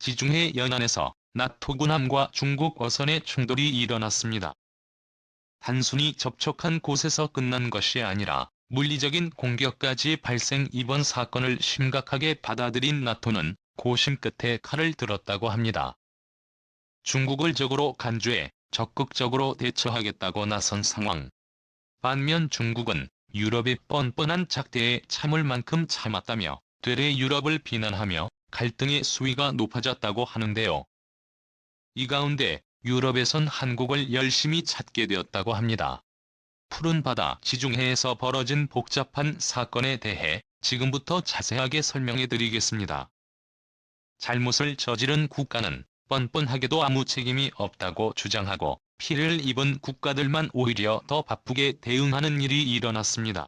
지중해 연안에서 나토 군함과 중국 어선의 충돌이 일어났습니다. 단순히 접촉한 곳에서 끝난 것이 아니라 물리적인 공격까지 발생. 이번 사건을 심각하게 받아들인 나토는 고심 끝에 칼을 들었다고 합니다. 중국을 적으로 간주해 적극적으로 대처하겠다고 나선 상황. 반면 중국은 유럽의 뻔뻔한 작대에 참을 만큼 참았다며 되레 유럽을 비난하며 갈등의 수위가 높아졌다고 하는데요. 이 가운데 유럽에선 한국을 열심히 찾게 되었다고 합니다. 푸른 바다 지중해에서 벌어진 복잡한 사건에 대해 지금부터 자세하게 설명해 드리겠습니다. 잘못을 저지른 국가는 뻔뻔하게도 아무 책임이 없다고 주장하고 피해를 입은 국가들만 오히려 더 바쁘게 대응하는 일이 일어났습니다.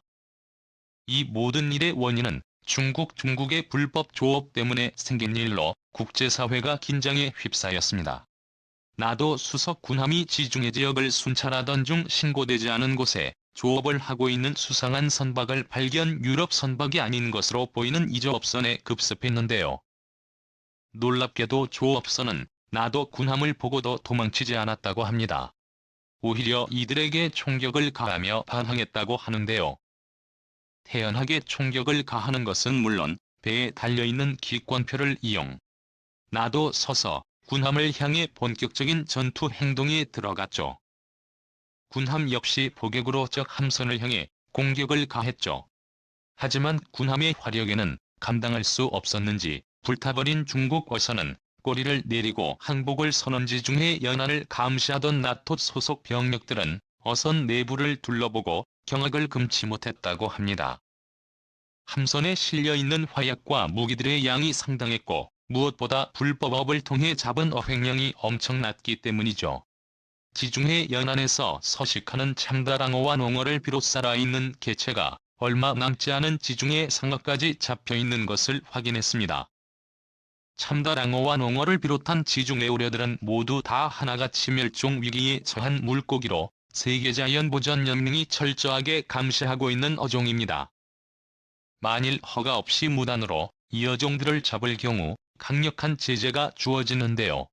이 모든 일의 원인은 중국의 불법 조업 때문에 생긴 일로 국제사회가 긴장에 휩싸였습니다. 나도 수석 군함이 지중해 지역을 순찰하던 중 신고되지 않은 곳에 조업을 하고 있는 수상한 선박을 발견. 유럽 선박이 아닌 것으로 보이는 이 조업선에 급습했는데요. 놀랍게도 조업선은 나도 군함을 보고도 도망치지 않았다고 합니다. 오히려 이들에게 총격을 가하며 반항했다고 하는데요. 태연하게 총격을 가하는 것은 물론 배에 달려있는 기권표를 이용 나도 서서 군함을 향해 본격적인 전투 행동에 들어갔죠. 군함 역시 포격으로 적 함선을 향해 공격을 가했죠. 하지만 군함의 화력에는 감당할 수 없었는지 불타버린 중국 어선은 꼬리를 내리고 항복을 선언. 지중해 연안을 감시하던 나토 소속 병력들은 어선 내부를 둘러보고 경악을 금치 못했다고 합니다. 함선에 실려있는 화약과 무기들의 양이 상당했고 무엇보다 불법업을 통해 잡은 어획량이 엄청났기 때문이죠. 지중해 연안에서 서식하는 참다랑어와 농어를 비롯 살아있는 개체가 얼마 남지 않은 지중해 상어까지 잡혀있는 것을 확인했습니다. 참다랑어와 농어를 비롯한 지중해 어류들은 모두 다 하나같이 멸종 위기에 처한 물고기로 세계자연보전연맹이 철저하게 감시하고 있는 어종입니다. 만일 허가 없이 무단으로 이 어종들을 잡을 경우 강력한 제재가 주어지는데요.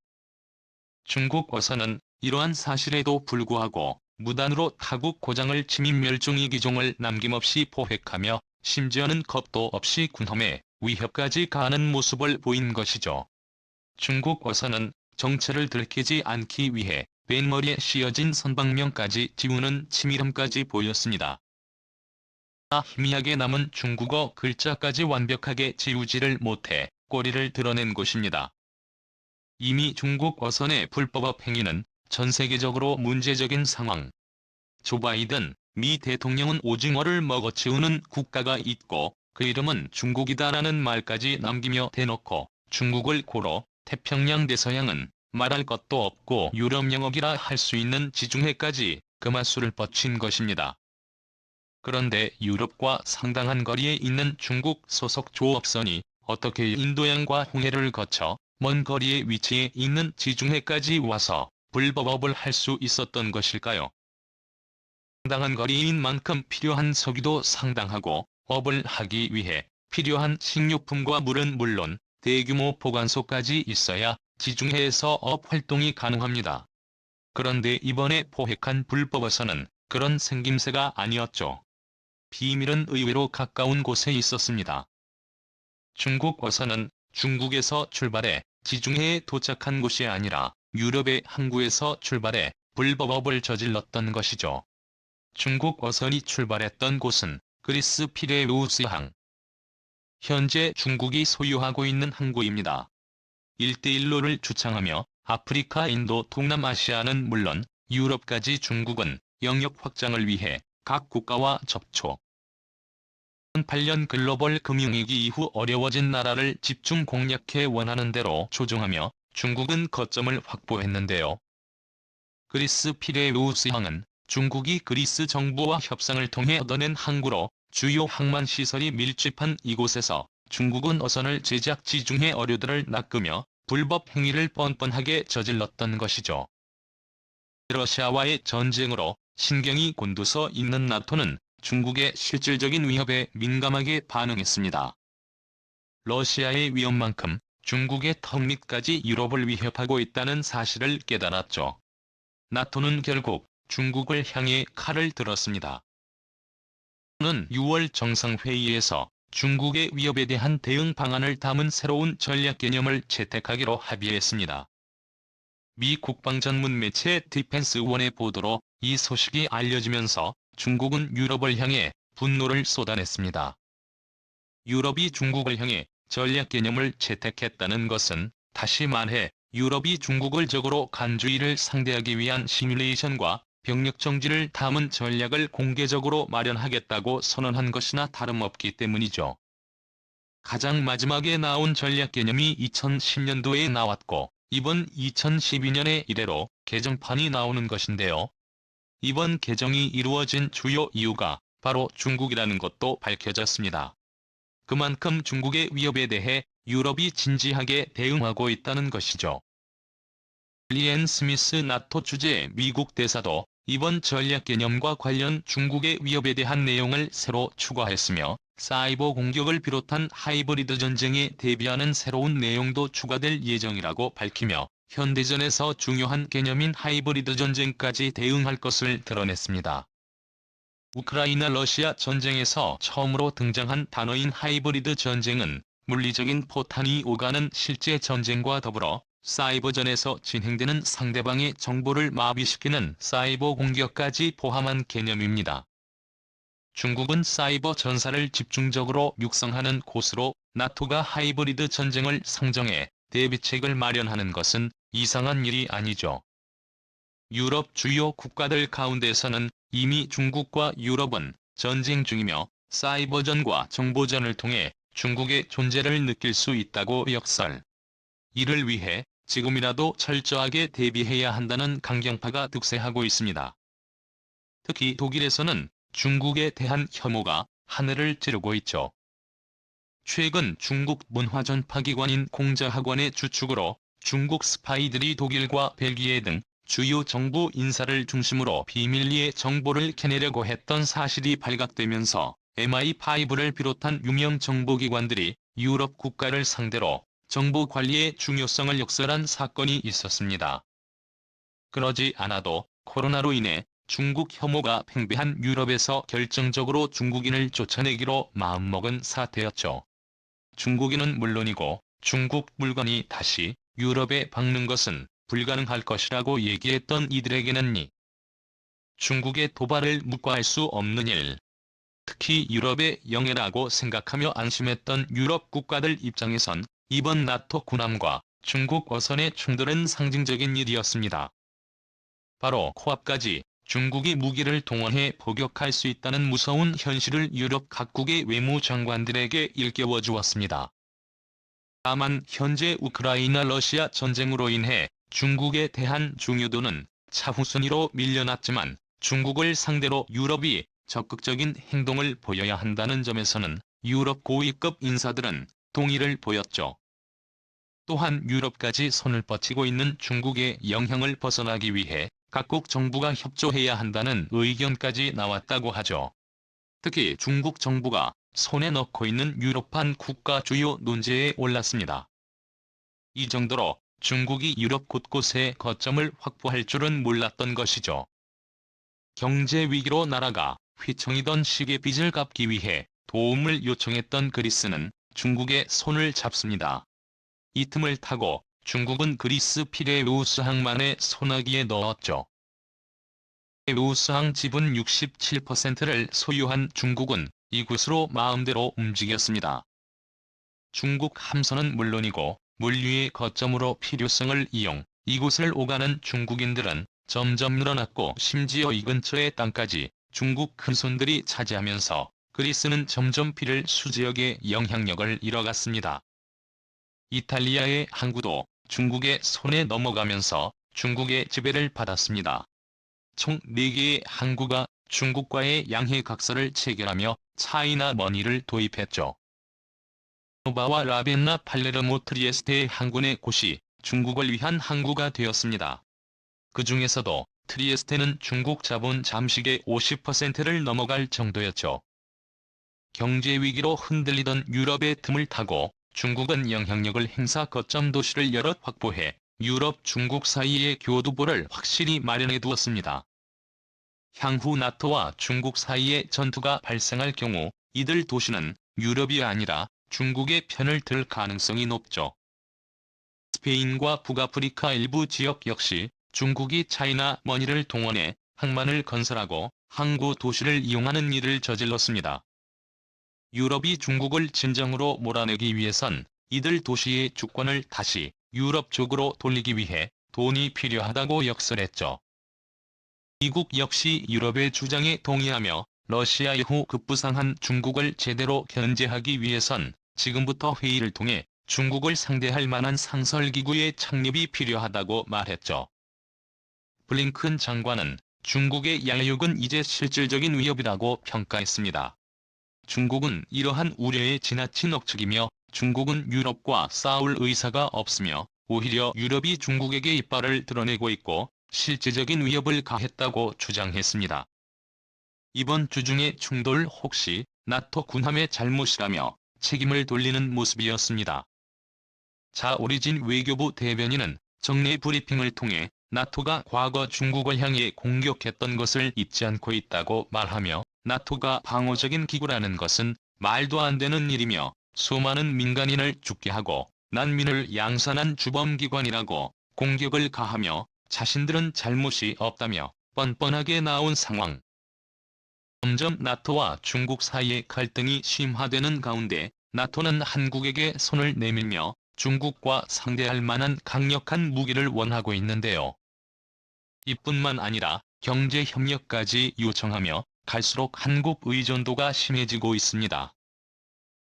중국 어선은 이러한 사실에도 불구하고 무단으로 타국 고장을 침입 멸종위기종을 남김없이 포획하며 심지어는 겁도 없이 군함에 위협까지 가하는 모습을 보인 것이죠. 중국 어선은 정체를 들키지 않기 위해 뱃머리에 씌어진 선박명까지 지우는 치밀함까지 보였습니다. 희미하게 남은 중국어 글자까지 완벽하게 지우지를 못해 꼬리를 드러낸 것입니다. 이미 중국 어선의 불법업 행위는 전 세계적으로 문제적인 상황. 조 바이든 미 대통령은 오징어를 먹어치우는 국가가 있고 그 이름은 중국이다라는 말까지 남기며 대놓고 중국을 고로 태평양 대서양은 말할 것도 없고 유럽 영역이라 할 수 있는 지중해까지 금화수를 뻗친 것입니다. 그런데 유럽과 상당한 거리에 있는 중국 소속 조업선이 어떻게 인도양과 홍해를 거쳐 먼 거리에 위치해 있는 지중해까지 와서 불법업을 할 수 있었던 것일까요? 상당한 거리인 만큼 필요한 석유도 상당하고 업을 하기 위해 필요한 식료품과 물은 물론 대규모 보관소까지 있어야 지중해에서 업 활동이 가능합니다. 그런데 이번에 포획한 불법어선은 그런 생김새가 아니었죠. 비밀은 의외로 가까운 곳에 있었습니다. 중국 어선은 중국에서 출발해 지중해에 도착한 곳이 아니라 유럽의 항구에서 출발해 불법업을 저질렀던 것이죠. 중국 어선이 출발했던 곳은 그리스 피레우스항. 현재 중국이 소유하고 있는 항구입니다. 일대일로를 주창하며 아프리카, 인도, 동남아시아는 물론 유럽까지 중국은 영역 확장을 위해 각 국가와 접촉. 2008년 글로벌 금융위기 이후 어려워진 나라를 집중 공략해 원하는 대로 조종하며 중국은 거점을 확보했는데요. 그리스 피레우스항은 중국이 그리스 정부와 협상을 통해 얻어낸 항구로 주요 항만 시설이 밀집한 이곳에서 중국은 어선을 제작 지중해 어류들을 낚으며 불법 행위를 뻔뻔하게 저질렀던 것이죠. 러시아와의 전쟁으로 신경이 곤두서 있는 나토는 중국의 실질적인 위협에 민감하게 반응했습니다. 러시아의 위협만큼 중국의 턱 밑까지 유럽을 위협하고 있다는 사실을 깨달았죠. 나토는 결국 중국을 향해 칼을 들었습니다. 는 6월 정상회의에서 중국의 위협에 대한 대응 방안을 담은 새로운 전략 개념을 채택하기로 합의했습니다. 미 국방 전문 매체 디펜스원의 보도로 이 소식이 알려지면서 중국은 유럽을 향해 분노를 쏟아냈습니다. 유럽이 중국을 향해 전략 개념을 채택했다는 것은 다시 말해 유럽이 중국을 적으로 간주의를 상대하기 위한 시뮬레이션과 병력 정지를 담은 전략을 공개적으로 마련하겠다고 선언한 것이나 다름없기 때문이죠. 가장 마지막에 나온 전략 개념이 2010년도에 나왔고 이번 2012년에 이래로 개정판이 나오는 것인데요. 이번 개정이 이루어진 주요 이유가 바로 중국이라는 것도 밝혀졌습니다. 그만큼 중국의 위협에 대해 유럽이 진지하게 대응하고 있다는 것이죠. 리앤 스미스 나토 주재 미국 대사도 이번 전략 개념과 관련 중국의 위협에 대한 내용을 새로 추가했으며 사이버 공격을 비롯한 하이브리드 전쟁에 대비하는 새로운 내용도 추가될 예정이라고 밝히며 현대전에서 중요한 개념인 하이브리드 전쟁까지 대응할 것을 드러냈습니다. 우크라이나 러시아 전쟁에서 처음으로 등장한 단어인 하이브리드 전쟁은 물리적인 포탄이 오가는 실제 전쟁과 더불어 사이버전에서 진행되는 상대방의 정보를 마비시키는 사이버 공격까지 포함한 개념입니다. 중국은 사이버 전사를 집중적으로 육성하는 곳으로 나토가 하이브리드 전쟁을 상정해 대비책을 마련하는 것은 이상한 일이 아니죠. 유럽 주요 국가들 가운데서는 이미 중국과 유럽은 전쟁 중이며 사이버전과 정보전을 통해 중국의 존재를 느낄 수 있다고 역설. 이를 위해 지금이라도 철저하게 대비해야 한다는 강경파가 득세하고 있습니다. 특히 독일에서는 중국에 대한 혐오가 하늘을 찌르고 있죠. 최근 중국 문화전파기관인 공자학원의 추측으로 중국 스파이들이 독일과 벨기에 등 주요 정부 인사를 중심으로 비밀리에 정보를 캐내려고 했던 사실이 발각되면서 MI5를 비롯한 유명 정보기관들이 유럽 국가를 상대로 정보 관리의 중요성을 역설한 사건이 있었습니다. 그러지 않아도 코로나로 인해 중국 혐오가 팽배한 유럽에서 결정적으로 중국인을 쫓아내기로 마음먹은 사태였죠. 중국인은 물론이고 중국 물건이 다시 유럽에 박는 것은 불가능할 것이라고 얘기했던 이들에게는 중국의 도발을 묵과할 수 없는 일. 특히 유럽의 영해라고 생각하며 안심했던 유럽 국가들 입장에선 이번 나토 군함과 중국 어선의 충돌은 상징적인 일이었습니다. 바로 코앞까지 중국이 무기를 동원해 포격할 수 있다는 무서운 현실을 유럽 각국의 외무장관들에게 일깨워 주었습니다. 다만 현재 우크라이나 러시아 전쟁으로 인해 중국에 대한 중요도는 차후순위로 밀려났지만 중국을 상대로 유럽이 적극적인 행동을 보여야 한다는 점에서는 유럽 고위급 인사들은 동의를 보였죠. 또한 유럽까지 손을 뻗치고 있는 중국의 영향을 벗어나기 위해 각국 정부가 협조해야 한다는 의견까지 나왔다고 하죠. 특히 중국 정부가 손에 넣고 있는 유럽판 국가 주요 논제에 올랐습니다. 이 정도로 중국이 유럽 곳곳에 거점을 확보할 줄은 몰랐던 것이죠. 경제 위기로 나라가 휘청이던 시기의 빚을 갚기 위해 도움을 요청했던 그리스는 중국의 손을 잡습니다. 이 틈을 타고 중국은 그리스 피레우스 항만의 소나기에 넣었죠. 피레우스 항 지분 67%를 소유한 중국은 이곳으로 마음대로 움직였습니다. 중국 함선은 물론이고 물류의 거점으로 필요성을 이용 이곳을 오가는 중국인들은 점점 늘어났고 심지어 이 근처의 땅까지 중국 큰손들이 차지하면서 그리스는 점점 피를 수지역의 영향력을 잃어갔습니다. 이탈리아의 항구도 중국의 손에 넘어가면서 중국의 지배를 받았습니다. 총 4개의 항구가 중국과의 양해 각서를 체결하며 차이나 머니를 도입했죠. 노바와 라벤나 팔레르모 트리에스테의 항구의 곳이 중국을 위한 항구가 되었습니다. 그 중에서도 트리에스테는 중국 자본 잠식의 50%를 넘어갈 정도였죠. 경제 위기로 흔들리던 유럽의 틈을 타고 중국은 영향력을 행사 거점 도시를 여럿 확보해 유럽, 중국 사이의 교두보를 확실히 마련해 두었습니다. 향후 나토와 중국 사이에 전투가 발생할 경우 이들 도시는 유럽이 아니라 중국의 편을 들 가능성이 높죠. 스페인과 북아프리카 일부 지역 역시 중국이 차이나 머니를 동원해 항만을 건설하고 항구 도시를 이용하는 일을 저질렀습니다. 유럽이 중국을 진정으로 몰아내기 위해선 이들 도시의 주권을 다시 유럽 쪽으로 돌리기 위해 돈이 필요하다고 역설했죠. 미국 역시 유럽의 주장에 동의하며 러시아 이후 급부상한 중국을 제대로 견제하기 위해선 지금부터 회의를 통해 중국을 상대할 만한 상설기구의 창립이 필요하다고 말했죠. 블링컨 장관은 중국의 야욕은 이제 실질적인 위협이라고 평가했습니다. 중국은 이러한 우려에 지나친 억측이며 중국은 유럽과 싸울 의사가 없으며 오히려 유럽이 중국에게 이빨을 드러내고 있고 실질적인 위협을 가했다고 주장했습니다. 이번 주중의 충돌 혹시 나토 군함의 잘못이라며 책임을 돌리는 모습이었습니다. 자오리진 외교부 대변인은 정례 브리핑을 통해 나토가 과거 중국을 향해 공격했던 것을 잊지 않고 있다고 말하며 나토가 방어적인 기구라는 것은 말도 안 되는 일이며 수많은 민간인을 죽게 하고 난민을 양산한 주범기관이라고 공격을 가하며 자신들은 잘못이 없다며 뻔뻔하게 나온 상황. 점점 나토와 중국 사이의 갈등이 심화되는 가운데 나토는 한국에게 손을 내밀며 중국과 상대할 만한 강력한 무기를 원하고 있는데요. 이뿐만 아니라 경제 협력까지 요청하며 갈수록 한국 의존도가 심해지고 있습니다.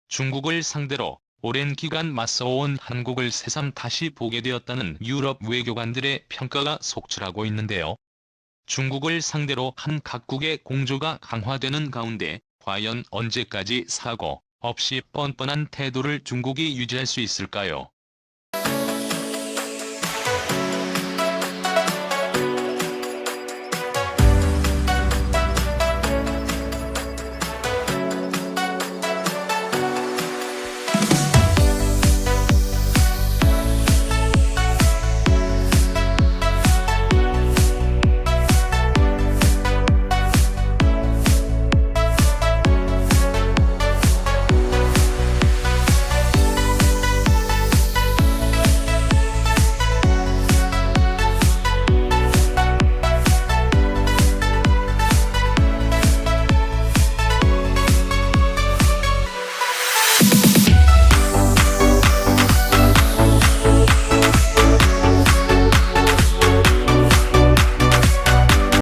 중국을 상대로 오랜 기간 맞서온 한국을 새삼 다시 보게 되었다는 유럽 외교관들의 평가가 속출하고 있는데요. 중국을 상대로 한 각국의 공조가 강화되는 가운데 과연 언제까지 사고 없이 뻔뻔한 태도를 중국이 유지할 수 있을까요?